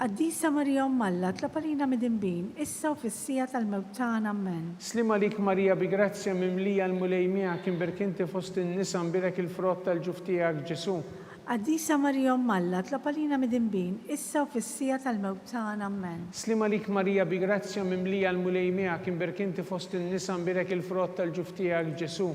Speaker 3: Qaddisa Marija Malla, tlopalina mid-imbin, issa u fissija tal-mewt tagħna amen.
Speaker 2: Slim għalik Marija bi grazzja mimlija l-mulej miegħek imbirk inti fost in-nisa mbirek il-frott tal-ġuf tiegħek Ġesu.
Speaker 3: Qaddisa Marija Malla, tlopalina mid-imbin, issa u fissija tal-mewt tagħna amen.
Speaker 2: Slim għalik Marija bi grazzja mimlija l-mulej miegħek imbirk inti fost in-nisa mbirek il-frott tal-ġuf tiegħek Ġesu.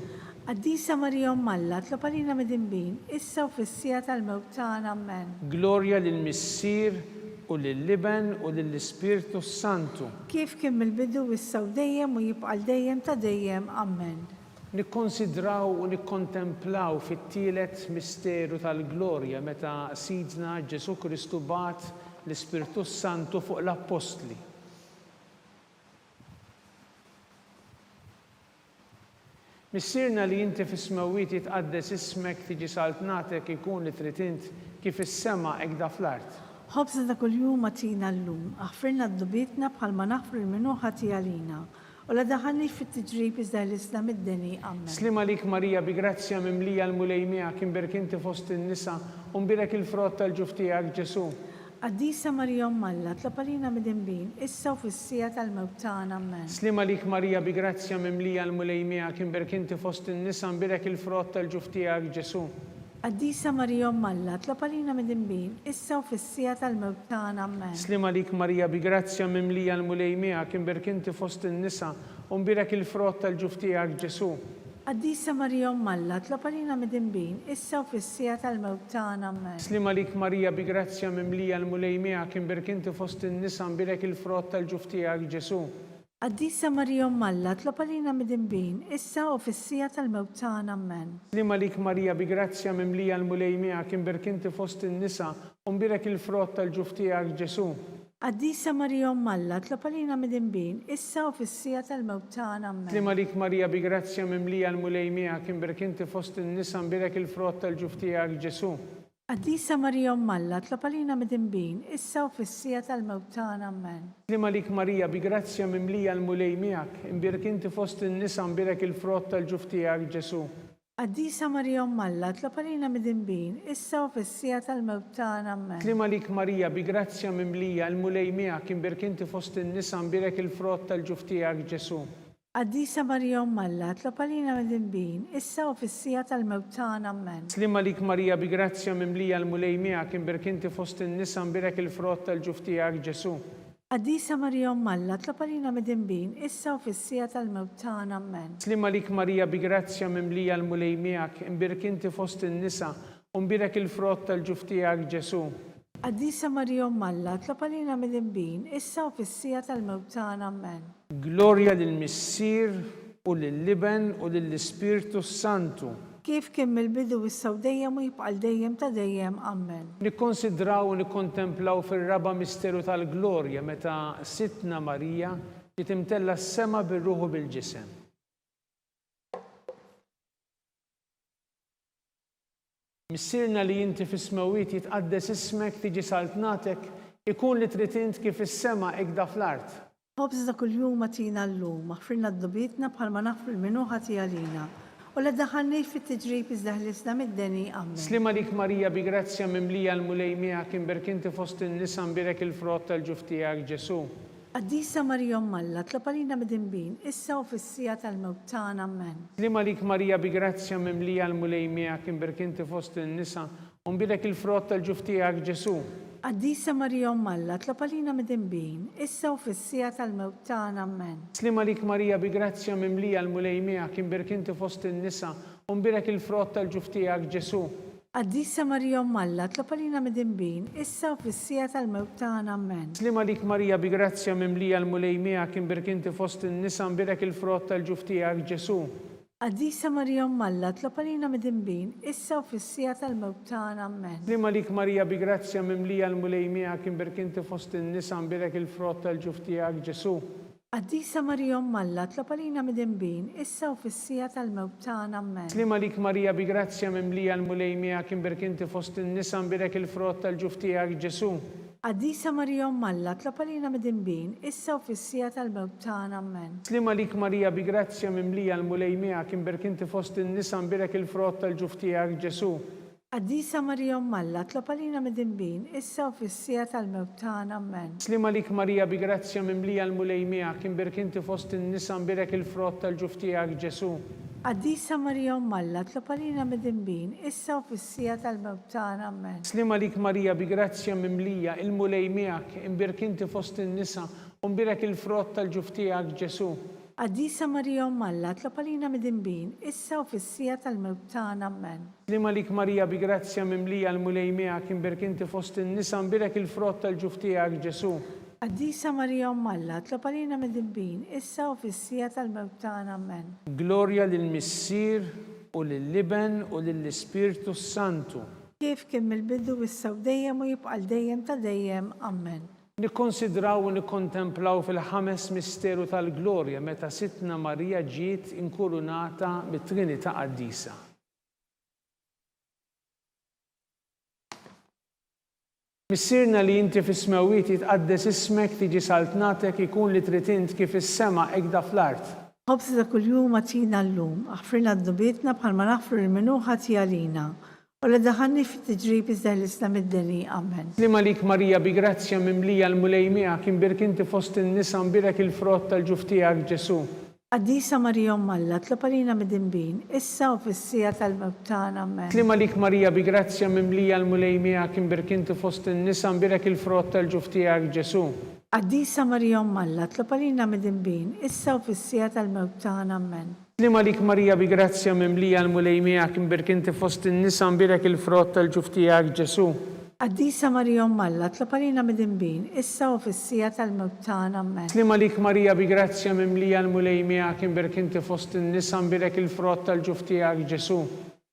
Speaker 3: Qaddisa Marija Malla, tlopalina mid-imbin, issa u fissija tal-mewt tagħna amen.
Speaker 2: Glorja lill-Missier u lill-Liben u lill-Ispirtu Santu.
Speaker 3: kif kien mill-bidu issa u dejjem u jibqa' dejjem ta' dejjem. Amen.
Speaker 2: Nikkonsidraw u nikkontemplaw fit-tielet misteru tal-glorja meta Sidna Ġesu Kristu bat l-Ispirtu Santu fuq l-Apostli. Missirna li inti fis-smewwiet jitqaddes ismek tiġi saltnatek ikun li trid int kif is-sema hekk da fl-art.
Speaker 3: Ħobżna ta' kuljum atina llum, aħfirna d-dubietna bħalma naħfru l-minuħa tiegħalina. U la daħalni fit-tiġrib iżda l-isla mid-deni. Amen.
Speaker 2: Slima lik Marija bi grazzja mimlija l-mulejmija kien berkinti fost in-nisa u mbirek il-frott tal-ġuf tiegħek Ġesu.
Speaker 3: Qaddisa Marija Malla, tlapalina mid-imbin, issa u fis-sija tal-mewt tagħna. Amen.
Speaker 2: Slima lik Marija bi grazzja mimlija l-mulejmija kien berkinti fost in-nisa mbirek il-frott tal-ġuf tiegħek Ġesu.
Speaker 3: Qaddisa Marija Malla, tlapalina mid-imbin, issa u fis-sija tal-mewt tagħna. Amen.
Speaker 2: Slima lik Marija bi grazzja mimlija l-mulejmija kien berkinti fost in-nisa u mbirek il-frott tal-ġuf tiegħek Ġesu.
Speaker 3: Qaddisa Marija Malla, tlapalina mid-imbin, issa u fis-sija tal-mewt tagħna. Amen.
Speaker 2: Slima lik Marija bi grazzja mimlija l-mulejmija kien berkinti fost in-nisa mbirek il-frott tal-ġuf tiegħek Ġesu.
Speaker 3: Qaddisa Marija Malla, tlapalina mid-imbin, issa u fis-sija tal-mewt tagħna. Amen.
Speaker 2: Slima lik Marija bi grazzja mimlija l-mulejmija kien berkinti fost in-nisa u mbirek il-frott tal-ġuf tiegħek Ġesu.
Speaker 3: Qaddisa Marija Malla, tlapalina mid-imbin, issa u fis-sija tal-mewt tagħna. Amen.
Speaker 2: Slima lik Marija bi grazzja mimlija l-mulejmija kien berkinti fost in-nisa mbirek il-frott tal-ġuf tiegħek Ġesu.
Speaker 3: Qaddisa Marija Malla, tlapalina mid-imbin, issa u fis-sija tal-mewt tagħna. Amen.
Speaker 2: Slima lik Marija bi grazzja mimlija l-mulejmija kien berkinti fost in-nisa mbirek il-frott tal-ġuf tiegħek Ġesu.
Speaker 3: Qaddisa Marija Malla, tlapalina mid-imbin, issa u fis-sija tal-mewt tagħna. Amen.
Speaker 2: Slima lik Marija bi grazzja mimlija l-mulejmija kien berkinti fost in-nisa mbirek il-frott tal-ġuf tiegħek Ġesu.
Speaker 3: Qaddisa Marija Malla, tlapalina mid-imbin, issa u fis-sija tal-mewt tagħna. Amen.
Speaker 2: Slima lik Marija bi grazzja mimlija l-mulejmija kien berkinti fost in-nisa mbirek il-frott tal-ġuf tiegħek Ġesu.
Speaker 3: Qaddisa Marija Malla, tlapalina mid-imbin, issa u fis-sija tal-mewt tagħna. Amen.
Speaker 2: Slima lik Marija bi grazzja mimlija l-mulejmija kien berkinti fost in-nisa u mbirek il-frott tal-ġuf tiegħek Ġesu.
Speaker 3: Qaddisa Marija Malla, tlapalina mid-imbin, issa u fis-sija tal-mewt tagħna. Amen.
Speaker 2: Glorja lill-Missier u lill-Liben u lill-Ispirtu Santu.
Speaker 3: Kif kien mill-bidu issa u dejjem u jibqa' dejjem ta' dejjem. Amen.
Speaker 2: Nikkonsidraw u nikkontemplaw fir-raba misteru tal-glorja meta Sitna Marija jitimtella s-sema bir-ruħu bil-ġisem. Missirna li inti fis-smewwiet jitqaddes ismek tiġi saltnatek ikun li trid int kif is-sema hekk da fl-art.
Speaker 3: Ħobżna kuljum atina llum, aħfirna d-dubietna bħalma naħfru l-minuħa tiegħalina. U la daħalniex fit-tiġrib iżda ħlisna mid-deni. Amen.
Speaker 2: Slima lik Marija bi grazzja mimlija l-mulejmija kien berkinti fost in-nisa mbirek il-frott tal-ġuf tiegħek Ġesu.
Speaker 3: Qaddisa Marija Malla, tlapalina mid-imbin, issa u fis-sija tal-mewt tagħna. Amen.
Speaker 2: Slima lik Marija bi grazzja mimlija l-mulejmija kien berkinti fost in-nisa u mbirek il-frott tal-ġuf tiegħek Ġesu.
Speaker 3: Qaddisa Marija Malla, tlapalina mid-imbin, issa u fis-sija tal-mewt tagħna. Amen.
Speaker 2: Slima lik Marija bi grazzja mimlija l-mulejmija kien berkinti fost in-nisa u mbirek il-frott tal-ġuf tiegħek Ġesu.
Speaker 3: Qaddisa Marija Malla, tlapalina mid-imbin, issa u fis-sija tal-mewt tagħna. Amen.
Speaker 2: Slima lik Marija bi grazzja mimlija l-mulejmija kien berkinti fost in-nisa mbirek il-frott tal-ġuf tiegħek Ġesu.
Speaker 3: Qaddisa Marija Malla, tlapalina mid-imbin, issa u fis-sija tal-mewt tagħna. Amen.
Speaker 2: Slima lik Marija bi grazzja mimlija l-mulejmija kien berkinti fost in-nisa mbirek il-frott tal-ġuf tiegħek Ġesu.
Speaker 3: Qaddisa Marija Malla, tlapalina mid-imbin, issa u fis-sija tal-mewt tagħna. Amen.
Speaker 2: Slima lik Marija bi grazzja mimlija l-mulejmija kien berkinti fost in-nisa mbirek il-frott tal-ġuf tiegħek Ġesu.
Speaker 3: Qaddisa Marija Malla, tlapalina mid-imbin, issa u fis-sija tal-mewt tagħna. Amen.
Speaker 2: Slima lik Marija bi grazzja mimlija l-mulejmija kien berkinti fost in-nisa mbirek il-frott tal-ġuf tiegħek Ġesu.
Speaker 3: Qaddisa Marija Malla, tlapalina mid-imbin, issa u fis-sija tal-mewt tagħna. Amen.
Speaker 2: Slima lik Marija bi grazzja mimlija l-mulejmija kien berkinti fost in-nisa mbirek il-frott tal-ġuf tiegħek Ġesu.
Speaker 3: Qaddisa Marija Malla, tlapalina mid-imbin, issa u fis-sija tal-mewt tagħna. Amen.
Speaker 2: Slima lik Marija bi grazzja mimlija l-mulejmija kien berkinti fost in-nisa u mbirek il-frott tal-ġuf tiegħek Ġesu.
Speaker 3: Qaddisa Marija Alla, tlob għalina mid-dinbin, issa u fis-sija tal-mewt tagħna, amen.
Speaker 2: Slima lik Marija bi grazzja mimlija l-mulej miegħek inberk inti fost in-nisa nbirek il-frott tal-ġuf tiegħek Ġesu.
Speaker 3: Qaddisa Marija Alla, tlob għalina mid-dinbin, issa u fis-sija tal-mewt tagħna, amen.
Speaker 2: Glorja lill-Missier u lill-Liben u lill-Ispirtu Santu.
Speaker 3: Kif kien mill-bidu issa u dejjem u jibqa' dejjem ta' dejjem, amen.
Speaker 2: Nikkonsidraw u nikkontemplaw fil-ħames misteru tal-glorja meta Sitna Marija ġiet inkurunata bit-Trinità Qaddisa. Missierna li inti fis-smawiet jitqaddes ismek tiġi saltnatek ikun li trid int kif is-sema hekk fl-art.
Speaker 3: Ħobż ta' kuljum atina llum, aħfrilna d-dubietna bħalma naħfru l-minuħa tiegħalina. U la daħanni fit-tiġrib iżda l-islam id-deni, amen. Slima lik Marija bi grazzja mimlija l-mulej miegħek inbirk inti fost in-nisa nbirek il-frott tal-ġuf tiegħek Ġesu. Qaddisa Marija Alla, tlob għalina mid-dinbin, issa u fis-sija tal-mewt tagħna, amen. Slima lik Marija bi grazzja mimlija l-mulej miegħek inbirk inti fost in-nisa nbirek il-frott tal-ġuf tiegħek Ġesu. Qaddisa Marija Alla, tlob għalina mid-dinbin, issa u fis-sija tal-mewt tagħna, amen. Slima lik Marija bi grazzja mimlija l-mulej miegħek inbirk inti fost in-nisa nbirek il-frott tal-ġuf tiegħek Ġesu. Qaddisa Marija Alla, tlob għalina mid-dinbin, issa u fis-sija tal-mewt tagħna, amen. Slima lik Marija bi grazzja mimlija l-mulej miegħek inbirk inti fost in-nisa nbirek il-frott tal-ġuf tiegħek Ġesu.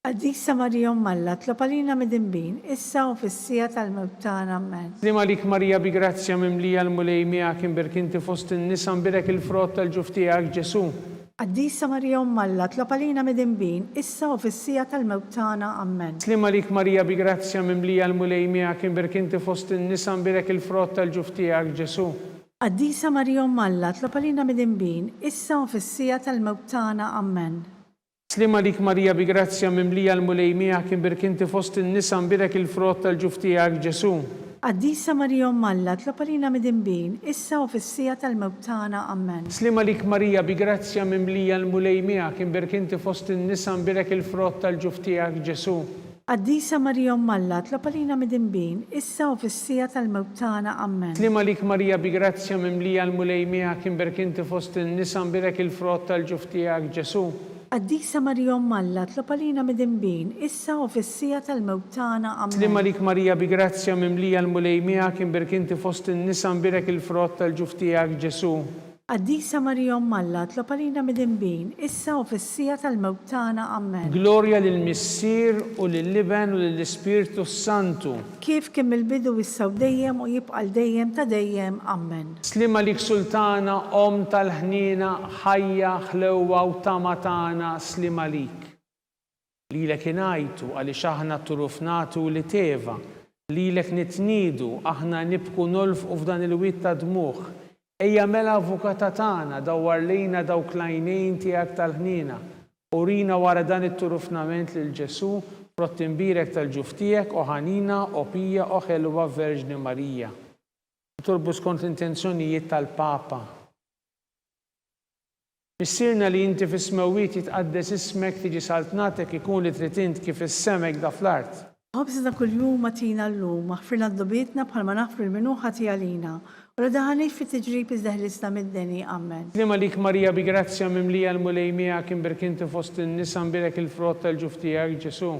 Speaker 3: Qaddisa Marija Alla, tlob għalina mid-dinbin, issa u fis-sija tal-mewt tagħna, amen. Slima lik Marija bi grazzja mimlija l-mulej miegħek inbirk inti fost in-nisa nbirek il-frott tal-ġuf tiegħek Ġesu. Qaddisa Marija Alla, tlob għalina mid-dinbin, issa u fis-sija tal-mewt tagħna, amen. Slima lik Marija bi grazzja mimlija l-mulej miegħek inbirk inti fost in-nisa nbirek il-frott tal-ġuf tiegħek Ġesu. Qaddisa Marija Alla, tlob għalina mid-dinbin, issa u fis-sija tal-mewt tagħna, amen. Slima lik Marija bi grazzja mimlija l-mulej miegħek inbirk inti fost in-nisa nbirek il-frott tal-ġuf tiegħek Ġesu. Qaddisa Marija Alla, tlob għalina mid-dinbin, issa u fis-sija tal-mewt tagħna, amen. Slima lik Marija bi grazzja mimlija l-mulej miegħek inbirk inti fost in-nisa nbirek il-frott tal-ġuf tiegħek Ġesu. Qaddisa Marija Alla, tlob għalina mid-dinbin, issa u fis-sija tal-mewt tagħna, amen. Slima lik Marija bi grazzja mimlija l-mulej miegħek inbirk inti fost in-nisa nbirek il-frott tal-ġuf tiegħek Ġesu. Qaddisa Marija Alla, tlob għalina mid-dinbin, issa u fis-sija tal-mewt tagħna, amen. Slima lik Marija bi grazzja mimlija l-mulej miegħek inbirk inti fost in-nisa nbirek il-frott tal-ġuf tiegħek Ġesu. Qaddisa Marija Alla, tlob għalina mid-dinbin, issa u fis-sija tal-mewt tagħna, amen. Glorja lill-Missier u lill-Liben u lill-Ispirtu Santu. Kif kien mill-bidu issa u dejjem u jibqa' dejjem ta' dejjem, amen. Slima lik Sultana, Om tal-ħnina, ħajja, ħlewwa u tama tagħna, slima lik. Lilek ingħajtu għaliex aħna turufnatu li teva, lilek nitniedu aħna nibku nolfqu f'dan il-witt ta' dmuħ. Ejja mela avukata tagħna dawwar lejna dawk l-għajnejn tiegħek tal-ħnina. Urina wara dan it-turufnament lil Ġesu, frott imbirek tal-ġuf tiegħek o ħanina o pija o ħelwa Verġni Marija. Torbu skont l-intenzjonijiet tal-Papa. Missierna li inti fis-smawiet jitqaddes ismek tiġi saltnatek ikun li trid int kif is-semek da fl-art. Ħobż ta' kuljum atina llum, aħfrilna d-dubietna bħalma naħfru l-minuħa tiegħalina. U la daħanni fit-tiġrib iżda l-islam id-deni, amen. Slima lik Marija bi grazzja mimlija l-mulej miegħek inbirk inti fost in-nisa nbirek il-frott tal-ġuf tiegħek Ġesu.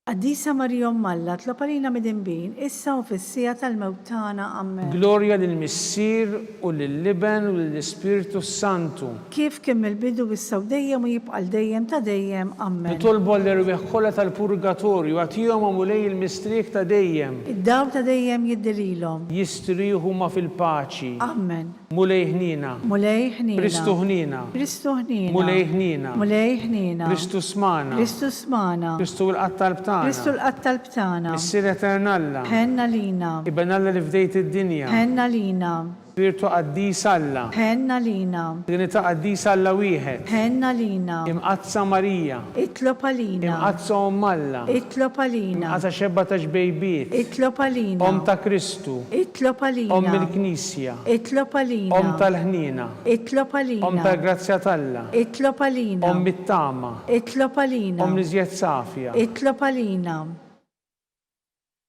Speaker 3: Qaddisa Marija Alla, tlob għalina mid-dinbin, issa u fis-sija tal-mewt tagħna, amen. Glorja lill-Missier u lill-Liben u lill-Ispirtu Santu. Kif kien mill-bidu issa u dejjem u jibqa' dejjem ta' dejjem, amen. Nitolbu l-irwieħ kollha tal-purgatorju għatihom mulej il-mistriek ta' dejjem. Id-daw ta' dejjem jiddirilhom. Jistrieħu ma fil-paċi. Amen. Mulej ħnina. Mulej ħnina. Kristu ħnina. Kristu ħnina. Mulej ħnina. Mulej ħnina. Kristu smana. Kristu smana. Kristu l-qattal btana. Kristu l-qattal btana. Missier Eternalla. Ħenna lina. Iben Alla li fdejt id-dinja. Ħenna lina. Spiritu Qaddis Alla. Ħenna lina. Trinità Qaddis Alla wieħed. Ħenna lina. Imqazza Marija. Itlob għalina. Imqazza Om Alla. Itlob għalina. Imqazza xebba ta' xbejbiet. Itlob għalina. Om ta' Kristu. Itlob għalina. Om il-Knisja. Itlob għalina. Om tal-ħnina. Itlob għalina. Om tal-grazzja Alla. Itlob għalina. Om mit-tama. Itlob għalina. Om l-iżjed safja. Itlob għalina.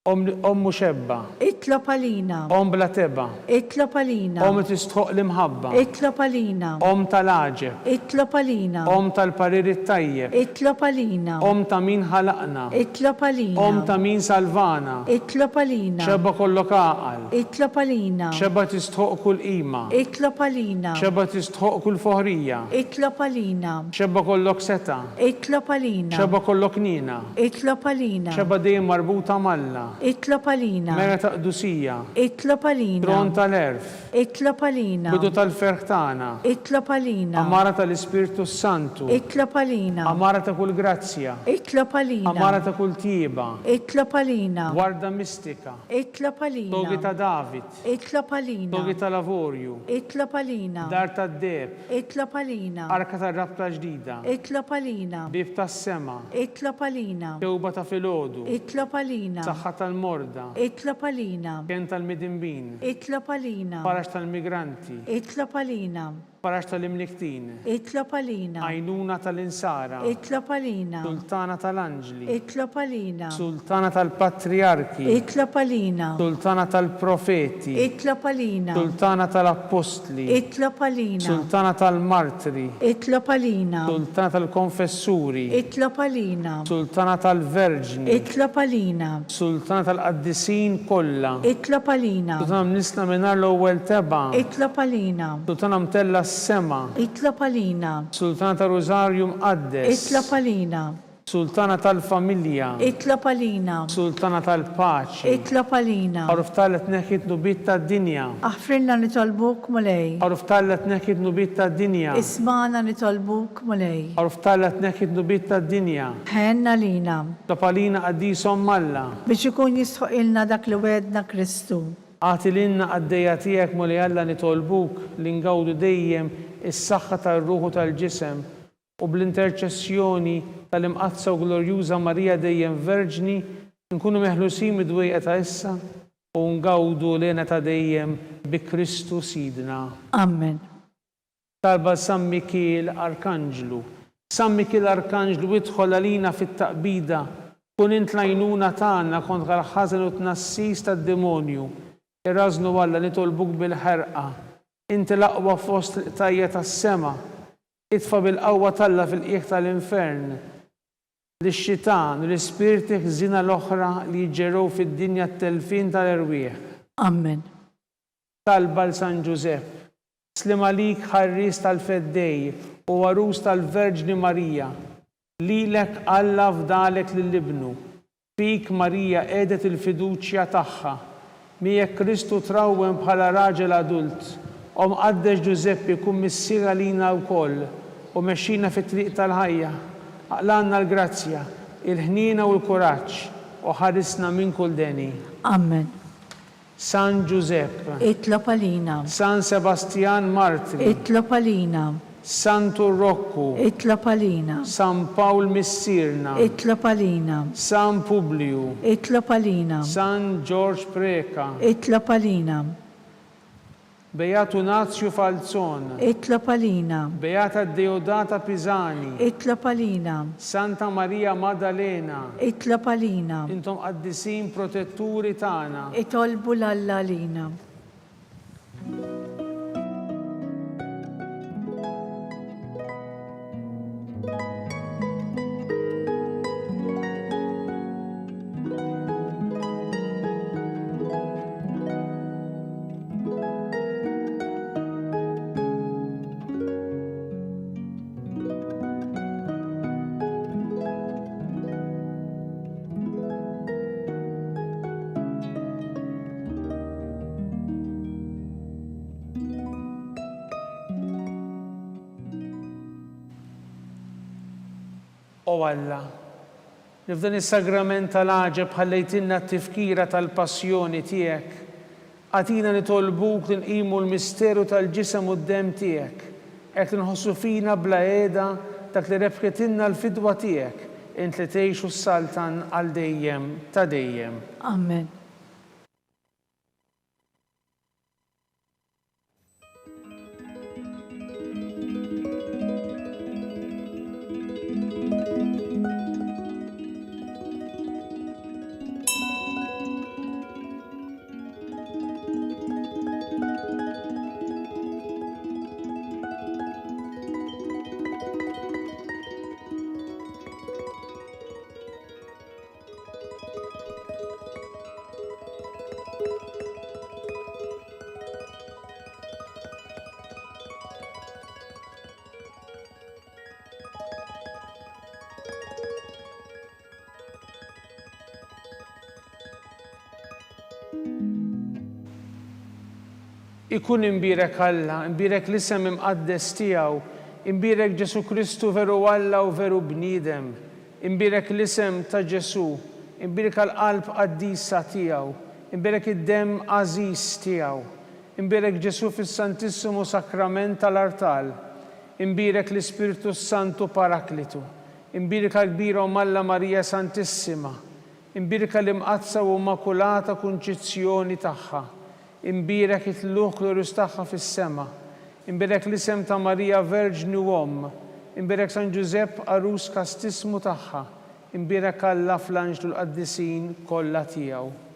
Speaker 2: muxebba,
Speaker 3: Itlob għalina.
Speaker 2: bla teba,
Speaker 3: Itlob għalina.
Speaker 2: li tistħoq l-imħabba,
Speaker 3: Itlob għalina.
Speaker 2: tal-aġeb,
Speaker 3: Itlob għalina.
Speaker 2: tal-pariri tajjeb,
Speaker 3: Itlob għalina.
Speaker 2: ta' min ħalaqna,
Speaker 3: Itlob għalina.
Speaker 2: ta' min salvana,
Speaker 3: Itlob għalina.
Speaker 2: xebba kollok aqal,
Speaker 3: Itlob għalina.
Speaker 2: xebba tistħoq kull qima,
Speaker 3: Itlob għalina.
Speaker 2: xebba tistħoq kull foħrija,
Speaker 3: Itlob għalina.
Speaker 2: xebba kollok seta,
Speaker 3: Itlob għalina.
Speaker 2: xebba kollok nina,
Speaker 3: Itlob għalina.
Speaker 2: xebba dejjem marbuta malla,
Speaker 3: Itlob għalina.
Speaker 2: mera ta' qdusija,
Speaker 3: Itlob għalina.
Speaker 2: tron tal-erf,
Speaker 3: Itlob għalina.
Speaker 2: bidu tal-ferħ tagħna,
Speaker 3: Itlob għalina.
Speaker 2: amara tal-Ispirtu Santu,
Speaker 3: Itlob għalina.
Speaker 2: amara ta' kull grazzja,
Speaker 3: Itlob għalina.
Speaker 2: amara ta' kull tieba,
Speaker 3: Itlob għalina.
Speaker 2: warda mistika,
Speaker 3: Itlob
Speaker 2: togi
Speaker 3: għalina.
Speaker 2: ta' David,
Speaker 3: Itlob għalina.
Speaker 2: togi ta' lavorju,
Speaker 3: Itlob għalina.
Speaker 2: dar ta' deb,
Speaker 3: Itlob għalina.
Speaker 2: arka ta' rabta ġdida,
Speaker 3: Itlob għalina.
Speaker 2: bib ta' sema,
Speaker 3: Itlob għalina.
Speaker 2: tewba ta' filodu,
Speaker 3: Itlob għalina.
Speaker 2: saħħa tal-morda,
Speaker 3: Itlob għalina.
Speaker 2: kien tal-midimbin,
Speaker 3: Itlob għalina.
Speaker 2: parax tal-migranti,
Speaker 3: Itlob għalina.
Speaker 2: parax tal-imliktin,
Speaker 3: Itlob għalina.
Speaker 2: għajnuna tal-insara,
Speaker 3: Itlob għalina.
Speaker 2: sultana tal-anġli,
Speaker 3: Itlob għalina.
Speaker 2: sultana tal-patriarki,
Speaker 3: Itlob għalina.
Speaker 2: sultana tal-profeti,
Speaker 3: Itlob għalina.
Speaker 2: sultana tal-apostli,
Speaker 3: Itlob għalina.
Speaker 2: sultana tal-martri,
Speaker 3: Itlob għalina.
Speaker 2: sultana tal-konfessuri,
Speaker 3: Itlob għalina.
Speaker 2: sultana tal-verġni,
Speaker 3: Itlob għalina.
Speaker 2: sultana tal-qaddisin kollha,
Speaker 3: Itlob għalina.
Speaker 2: sultana mnisna minnar l-ewwel teba,
Speaker 3: Itlob għalina.
Speaker 2: sultana mtella s-sema,
Speaker 3: Itlob għalina.
Speaker 2: sultana tal-Rożarju mqaddes,
Speaker 3: Itlob għalina.
Speaker 2: sultana tal-familja,
Speaker 3: Itlob għalina.
Speaker 2: sultana tal-paċi,
Speaker 3: Itlob għalina.
Speaker 2: għaruf tal-let neħit nubit tad-dinja,
Speaker 3: Aħfrinna nitolbuk mulej.
Speaker 2: għaruf tal-let neħit nubit tad-dinja,
Speaker 3: Ismana nitolbuk mulej.
Speaker 2: għaruf tal-let neħit nubit tad-dinja,
Speaker 3: Ħenna lina.
Speaker 2: tapalina għaddisom malla,
Speaker 3: Biex ikun jistħuq ilna dak li wedna Kristu.
Speaker 2: għati l-inna għaddeja tijek muli għalla nitolbuk li ngawdu dejjem is-saħħa tal-ruħu tal-ġisem u bl-interċessjoni tal-imqazza u glorjuża Marija dejjem verġni nkunu meħlusin mid-dwejqa ta' issa u ngawdu lena ta' dejjem bi Kristu sidna.
Speaker 3: Amen.
Speaker 2: Talba San Mikil Arkanġlu. San Mikil Arkanġlu idħol għalina fit-taqbida kun int lajnuna tagħna kontra l-ħażen u tnassis tad-demonju. Irrażnu Alla nitolbuk bil-ħerqa. Inti l-aqwa fost l-qtajja tas-sema. Itfa bil-qawwa talla fil-qiegħ tal-infern. Lix-xitan u l-ispirti ħżina l-oħra li jġerow fid-dinja t-telfin tal-erwieħ.
Speaker 3: Amen.
Speaker 2: Talba l-San Giuseppe. Slim għalik ħarris tal-feddej u għarus tal-Verġni Marija. Lilek Alla fdalek lill-ibnu. Fik Marija edet il-fiduċja tagħha. Mijek Kristu trawwen bħala raġel adult. Mqaddex Giuseppe kun missiera lina wkoll u mexxina fit-triq tal-ħajja. Aqlanna l-grazzja, il-ħnina u l-kuraġġ u ħarisna minn kull deni.
Speaker 3: Amen.
Speaker 2: San Giuseppe,
Speaker 3: Itlob għalina.
Speaker 2: San Sebastian Martri,
Speaker 3: Itlob għalina.
Speaker 2: Santu Rocco,
Speaker 3: Itlob għalina.
Speaker 2: San Paul Missirna,
Speaker 3: Itlob għalina.
Speaker 2: San Publiu,
Speaker 3: Itlob għalina.
Speaker 2: San George Preka,
Speaker 3: Itlob għalina.
Speaker 2: Beatu Nazio Falzon,
Speaker 3: Itlob għalina.
Speaker 2: Beata Deodata Pisani,
Speaker 3: Itlob għalina.
Speaker 2: Santa Maria Maddalena,
Speaker 3: Itlob għalina.
Speaker 2: intom qaddisin protetturi tagħna.
Speaker 3: Itolbu l-Alla għalina.
Speaker 2: O Alla, li f'dan is-sagrament tal-għaġeb ħallejtinna t-tifkira tal-passjoni tiegħek, għatina nitolbuk li nqimu l-misteru tal-ġisem u d-dem tiegħek, hekk nħossu fina bla qiegħda dak li rebħetilna l-fidwa tiegħek, int li tgħixu s-saltan għal dejjem ta' dejjem.
Speaker 3: Amen.
Speaker 2: ikun imbirek Alla, imbirek l-isem imqaddes tiegħu, imbirek Ġesu Kristu veru Alla u veru bniedem, imbirek l-isem ta' Ġesu, imbirek għal-qalb qaddisa tiegħu, imbirek id-dem għażiż tiegħu, imbirek Ġesu fis-Santissimu Sakrament tal-Artal, imbirek l-Ispiritu Santu Paraklitu, imbirek għal-kbira Alla Marija Santissima, imbirek l-imqazza u immakulata kunċizzjoni tagħha, imbirek it-tluq glorjus tagħha fis-sema, imbirek l-isem ta' Marija Verġni u Omm, imbirek San Ġusepp Arus kastismu tagħha, imbirek Alla fl-anġlu l-qaddisin kollha tiegħu.